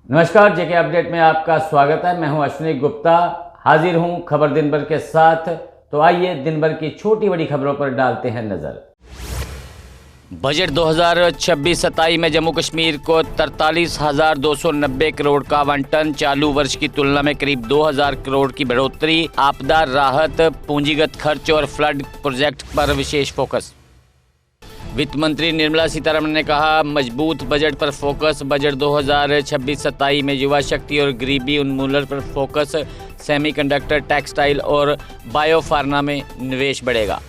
नमस्कार, जेके अपडेट में आपका स्वागत है। मैं हूं अश्विनी गुप्ता, हाजिर हूं खबर दिन भर के साथ। तो आइए दिन भर की छोटी बड़ी खबरों पर डालते हैं नजर। बजट 2026-27 में जम्मू कश्मीर को 43,290 करोड़ का आवंटन, चालू वर्ष की तुलना में करीब 2,000 करोड़ की बढ़ोतरी। आपदा राहत, पूंजीगत खर्च और फ्लड प्रोजेक्ट पर विशेष फोकस। वित्त मंत्री निर्मला सीतारमण ने कहा, मजबूत बजट पर फोकस। बजट 2026-27 में युवा शक्ति और गरीबी उन्मूलन पर फोकस। सेमीकंडक्टर, टेक्सटाइल और बायोफार्मा में निवेश बढ़ेगा।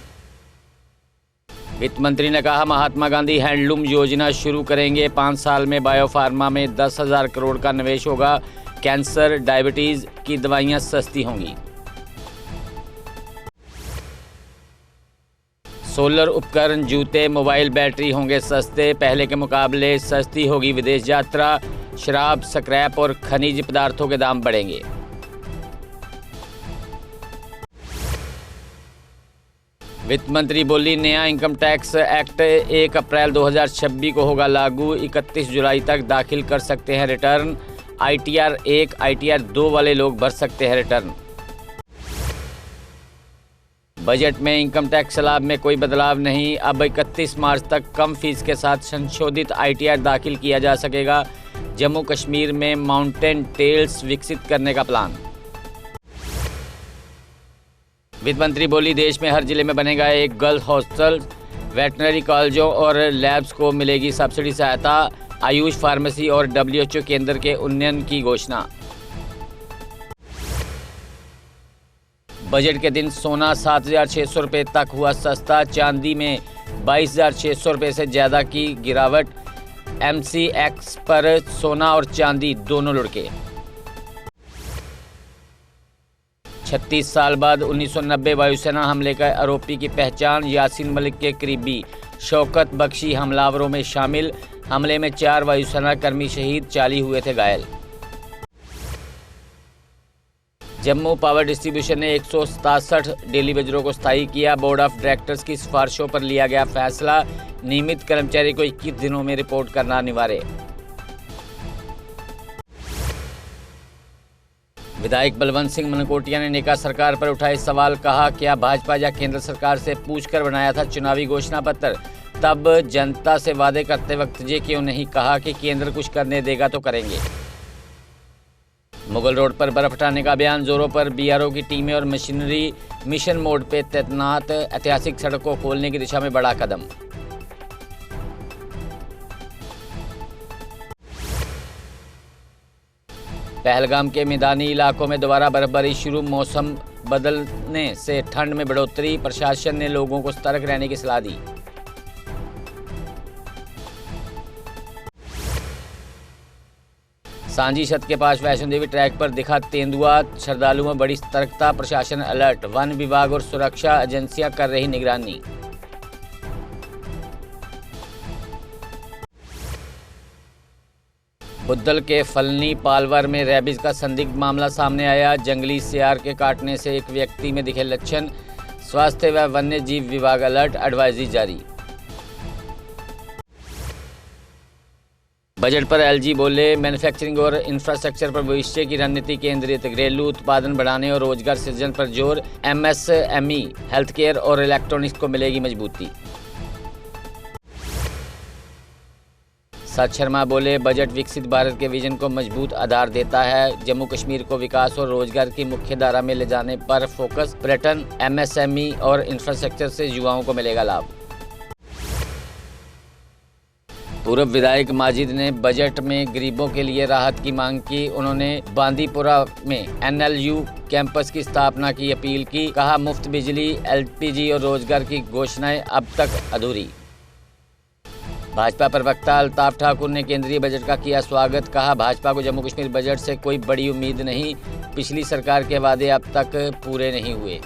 वित्त मंत्री ने कहा, महात्मा गांधी हैंडलूम योजना शुरू करेंगे। 5 साल में बायोफार्मा में 10,000 करोड़ का निवेश होगा। कैंसर, डायबिटीज की दवाइयां सस्ती होंगी। सोलर उपकरण, जूते, मोबाइल बैटरी होंगे सस्ते। पहले के मुकाबले सस्ती होगी विदेश यात्रा। शराब, स्क्रैप और खनिज पदार्थों के दाम बढ़ेंगे। वित्त मंत्री बोली, नया इनकम टैक्स एक्ट 1 अप्रैल 2026 को होगा लागू। 31 जुलाई तक दाखिल कर सकते हैं रिटर्न। ITR 1, ITR 2 वाले लोग भर सकते हैं रिटर्न। बजट में इनकम टैक्स स्लैब में कोई बदलाव नहीं। अब 31 मार्च तक कम फीस के साथ संशोधित ITR दाखिल किया जा सकेगा। जम्मू कश्मीर में माउंटेन टेल्स विकसित करने का प्लान। वित्त मंत्री बोली, देश में हर जिले में बनेगा एक गर्ल्स हॉस्टल। वेटनरी कॉलेजों और लैब्स को मिलेगी सब्सिडी सहायता। आयुष, फार्मेसी और WHO केंद्र के उन्नयन की घोषणा। बजट के दिन सोना 7,600 रुपये तक हुआ सस्ता। चांदी में 22,600 रुपये से ज़्यादा की गिरावट। MCX पर सोना और चांदी दोनों लुढ़के। 36 साल बाद 1990 वायुसेना हमले का आरोपी की पहचान। यासीन मलिक के करीबी शौकत बख्शी हमलावरों में शामिल। हमले में 4 वायुसेना कर्मी शहीद, 40 हुए थे घायल। जम्मू पावर डिस्ट्रीब्यूशन ने 167 डेली वेजरों को स्थायी किया। बोर्ड ऑफ डायरेक्टर्स की सिफारिशों पर लिया गया फैसला। नियमित कर्मचारी को 21 दिनों में रिपोर्ट करना अनिवार्य। विधायक बलवंत सिंह मनकोटिया ने नेका सरकार पर उठाए सवाल। कहा, क्या भाजपा या केंद्र सरकार से पूछकर बनाया था चुनावी घोषणा पत्र? तब जनता से वादे करते वक्त ये क्यों नहीं कहा कि केंद्र कुछ करने देगा तो करेंगे? मुगल रोड पर बर्फ हटाने का अभियान जोरों पर। BRO की टीमें और मशीनरी मिशन मोड पे तैनात। ऐतिहासिक सड़क को खोलने की दिशा में बड़ा कदम। पहलगाम के मैदानी इलाकों में दोबारा बर्फबारी शुरू। मौसम बदलने से ठंड में बढ़ोतरी। प्रशासन ने लोगों को सतर्क रहने की सलाह दी। सांझी छत के पास वैष्णो देवी ट्रैक पर दिखा तेंदुआ। श्रद्धालुओं में बड़ी सतर्कता। प्रशासन अलर्ट। वन विभाग और सुरक्षा एजेंसियां कर रही निगरानी। बुद्धल के फलनी पालवर में रेबीज का संदिग्ध मामला सामने आया। जंगली सियार के काटने से एक व्यक्ति में दिखे लक्षण। स्वास्थ्य व वन्य जीव विभाग अलर्ट, एडवाइजरी जारी। बजट पर LG बोले, मैन्युफैक्चरिंग और इंफ्रास्ट्रक्चर पर भविष्य की रणनीति केंद्रित। घरेलू उत्पादन बढ़ाने और रोजगार सृजन पर जोर। MSME, हेल्थ केयर और इलेक्ट्रॉनिक्स को मिलेगी मजबूती। सत शर्मा बोले, बजट विकसित भारत के विजन को मजबूत आधार देता है। जम्मू कश्मीर को विकास और रोजगार की मुख्य धारा में ले जाने पर फोकस। पर्यटन, MSME और इंफ्रास्ट्रक्चर से युवाओं को मिलेगा लाभ। पूर्व विधायक माजिद ने बजट में गरीबों के लिए राहत की मांग की। उन्होंने बांदीपुरा में NLU कैंपस की स्थापना की अपील की। कहा, मुफ्त बिजली, LPG और रोजगार की घोषणाएं अब तक अधूरी। भाजपा प्रवक्ता अल्ताफ ठाकुर ने केंद्रीय बजट का किया स्वागत। कहा, भाजपा को जम्मू कश्मीर बजट से कोई बड़ी उम्मीद नहीं। पिछली सरकार के वादे अब तक पूरे नहीं हुए।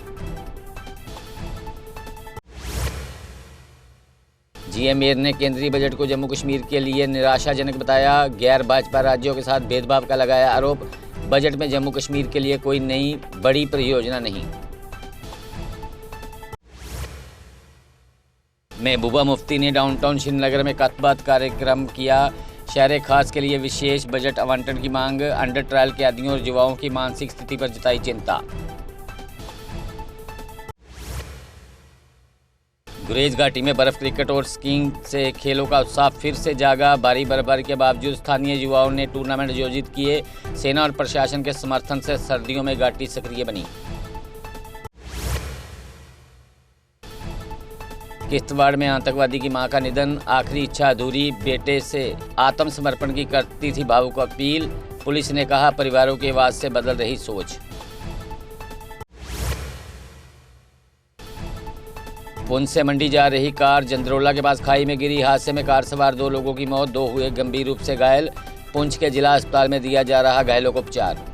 GA मेयर ने केंद्रीय बजट को जम्मू कश्मीर के लिए निराशाजनक बताया। गैर भाजपा राज्यों के साथ भेदभाव का लगाया आरोप। बजट में जम्मू कश्मीर के लिए कोई नई बड़ी परियोजना नहीं। महबूबा मुफ्ती ने डाउनटाउन श्रीनगर में कतबात कार्यक्रम किया। शहर खास के लिए विशेष बजट आवंटन की मांग। अंडर ट्रायल कैदियों और युवाओं की मानसिक स्थिति पर जताई चिंता। गुरेज घाटी में बर्फ, क्रिकेट और स्कीइंग से खेलों का उत्साह फिर से जागा। भारी बर्फबारी के बावजूद स्थानीय युवाओं ने टूर्नामेंट आयोजित किए। सेना और प्रशासन के समर्थन से सर्दियों में घाटी सक्रिय बनी। किश्तवाड़ में आतंकवादी की मां का निधन, आखिरी इच्छा अधूरी। बेटे से आत्मसमर्पण की करती थी भावुक अपील। पुलिस ने कहा, परिवारों की आवाज से बदल रही सोच। पुंछ से मंडी जा रही कार जंदरोला के पास खाई में गिरी। हादसे में कार सवार 2 लोगों की मौत, 2 हुए गंभीर रूप से घायल। पुंछ के जिला अस्पताल में दिया जा रहा घायलों को उपचार।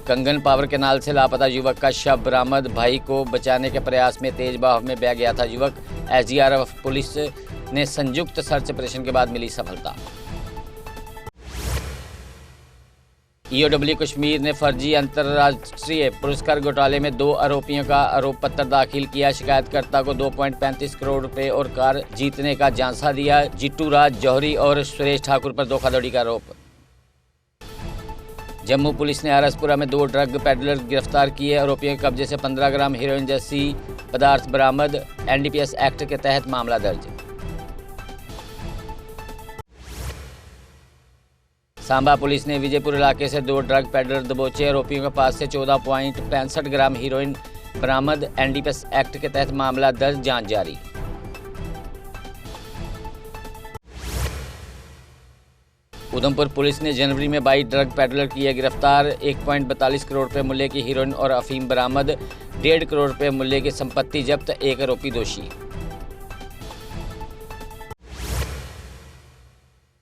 कंगन पावर कैनाल से लापता युवक का शव बरामद। भाई को बचाने के प्रयास में तेज बहाव में बह गया था युवक। एसडीआरएफ पुलिस ने संयुक्त सर्च ऑपरेशन के बाद मिली सफलता। ईओडब्ल्यू कश्मीर ने फर्जी अंतर्राष्ट्रीय पुरस्कार घोटाले में 2 आरोपियों का आरोप पत्र दाखिल किया। शिकायतकर्ता को 2.35 करोड़ रुपए और कार जीतने का झांसा दिया। जिट्टू राज जौहरी और सुरेश ठाकुर पर धोखाधड़ी का आरोप। जम्मू पुलिस ने आरसपुरा में 2 ड्रग पेडलर गिरफ्तार किए। आरोपियों के कब्जे से 15 ग्राम हेरोइन जैसी पदार्थ बरामद। एनडीपीएस एक्ट के तहत मामला दर्ज। सांबा पुलिस ने विजयपुर इलाके से 2 ड्रग पेडलर दबोचे। आरोपियों के पास से 14.65 ग्राम हीरोइन बरामद। एनडीपीएस एक्ट के तहत मामला दर्ज, जांच जारी। उधमपुर पुलिस ने जनवरी में 22 ड्रग पेडलर किए गिरफ्तार। 1.42 करोड़ रुपए मूल्य की हीरोइन और अफीम बरामद। 1.5 करोड़ रुपए मूल्य की संपत्ति जब्त। 1 आरोपी दोषी।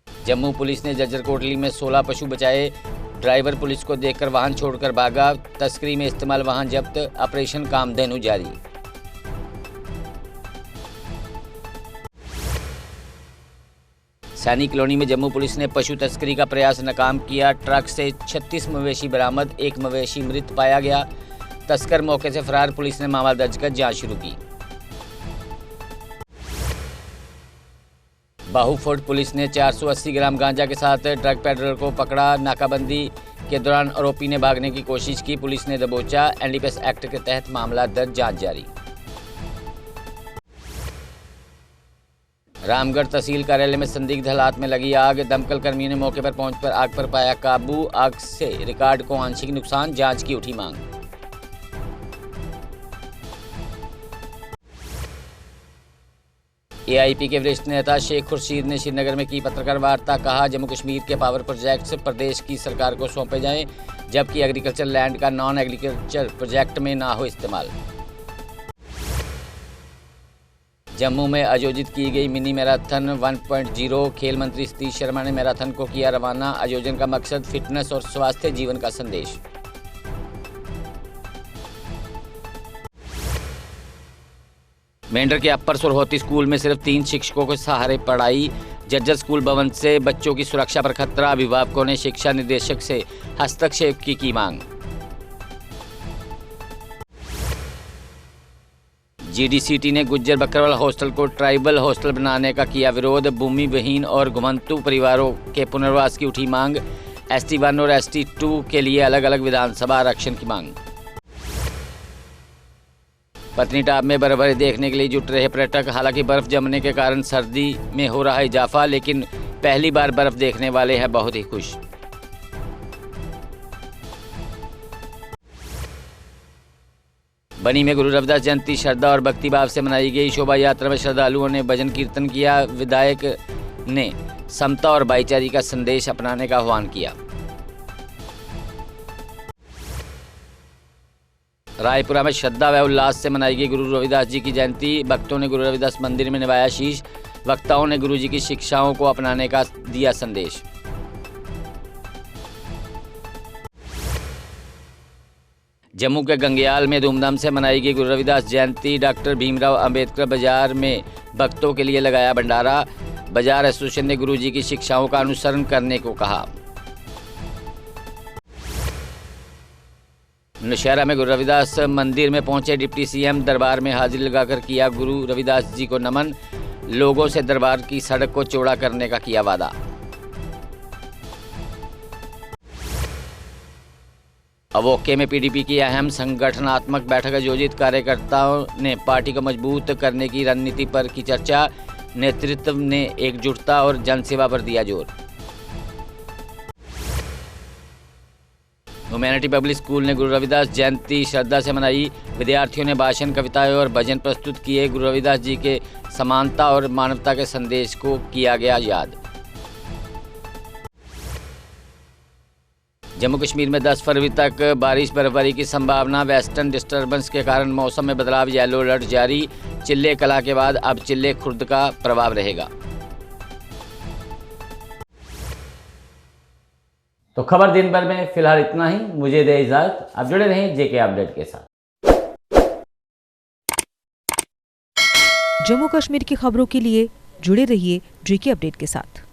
जम्मू पुलिस ने जज्जर कोटली में 16 पशु बचाए। ड्राइवर पुलिस को देखकर वाहन छोड़कर भागा। तस्करी में इस्तेमाल वाहन जब्त। ऑपरेशन कामधेनु जारी। सैनी कॉलोनी में जम्मू पुलिस ने पशु तस्करी का प्रयास नाकाम किया। ट्रक से 36 मवेशी बरामद। 1 मवेशी मृत पाया गया। तस्कर मौके से फरार। पुलिस ने मामला दर्ज कर जांच शुरू की। बाहुफोर्ट पुलिस ने 480 ग्राम गांजा के साथ ड्रग पेडलर को पकड़ा। नाकाबंदी के दौरान आरोपी ने भागने की कोशिश की। पुलिस ने दबोचा। एनडीपीएस एक्ट के तहत मामला दर्ज, जांच जारी। रामगढ़ तहसील कार्यालय में संदिग्ध हालात में लगी आग। दमकल कर्मियों ने मौके पर पहुंचकर आग पर पाया काबू। आग से रिकॉर्ड को आंशिक नुकसान, जांच की उठी मांग। एआईपी के वरिष्ठ नेता शेख खुर्शीद ने श्रीनगर में की पत्रकार वार्ता। कहा, जम्मू कश्मीर के पावर प्रोजेक्ट्स प्रदेश की सरकार को सौंपे जाएं, जबकि एग्रीकल्चर लैंड का नॉन एग्रीकल्चर प्रोजेक्ट में ना हो इस्तेमाल। जम्मू में आयोजित की गई मिनी मैराथन 1.0। खेल मंत्री सतीश शर्मा ने मैराथन को किया रवाना। आयोजन का मकसद फिटनेस और स्वास्थ्य जीवन का संदेश। मेंढर के अपर सोरहोती स्कूल में सिर्फ 3 शिक्षकों के सहारे पढ़ाई। जज्जर स्कूल भवन से बच्चों की सुरक्षा पर खतरा। अभिभावकों ने शिक्षा निदेशक से हस्तक्षेप की मांग। जीडीसीटी ने गुज्जर बकरवाल हॉस्टल को ट्राइबल हॉस्टल बनाने का किया विरोध। भूमि विहीन और घुमंतु परिवारों के पुनर्वास की उठी मांग। ST1 और ST2 के लिए अलग अलग विधानसभा आरक्षण की मांग। पत्नीटाप में बर्फबारी देखने के लिए जुट रहे पर्यटक। हालांकि बर्फ जमने के कारण सर्दी में हो रहा इजाफा, लेकिन पहली बार बर्फ देखने वाले हैं बहुत ही खुश। बनी में गुरु रविदास जयंती श्रद्धा और भक्तिभाव से मनाई गई। शोभा यात्रा में श्रद्धालुओं ने भजन कीर्तन किया। विधायक ने समता और भाईचारे का संदेश अपनाने का आह्वान किया। रायपुरा में श्रद्धा व उल्लास से मनाई गई गुरु रविदास जी की जयंती। भक्तों ने गुरु रविदास मंदिर में निभाया शीश। वक्ताओं ने गुरु जी की शिक्षाओं को अपनाने का दिया संदेश। जम्मू के गंगयाल में धूमधाम से मनाई गई गुरु रविदास जयंती। डॉक्टर भीमराव अंबेडकर बाजार में भक्तों के लिए लगाया भंडारा। बाजार एसोसिएशन ने गुरु जी की शिक्षाओं का अनुसरण करने को कहा। नौशहरा में गुरु रविदास मंदिर में पहुंचे डिप्टी सीएम, दरबार में हाजिरी लगाकर किया गुरु रविदास जी को नमन। लोगों से दरबार की सड़क को चौड़ा करने का किया वादा। अवोके में पीडीपी की अहम संगठनात्मक बैठक आयोजित, कार्यकर्ताओं ने पार्टी को मजबूत करने की रणनीति पर की चर्चा। नेतृत्व ने एकजुटता और जनसेवा पर दिया जोर। ह्यूमैनिटी पब्लिक स्कूल ने गुरु रविदास जयंती श्रद्धा से मनाई। विद्यार्थियों ने भाषण, कविताएं और भजन प्रस्तुत किए। गुरु रविदास जी के समानता और मानवता के संदेश को किया गया याद। जम्मू कश्मीर में 10 फरवरी तक बारिश बर्फबारी की संभावना। वेस्टर्न डिस्टर्बेंस के कारण मौसम में बदलाव, येलो अलर्ट जारी। चिल्ले कला के बाद अब चिल्ले खुर्द का प्रभाव रहेगा। तो खबर दिन भर में फिलहाल इतना ही। मुझे दे इजाजत। आप जुड़े रहें जेके अपडेट के साथ। जम्मू कश्मीर की खबरों के लिए जुड़े रहिए जेके अपडेट के साथ।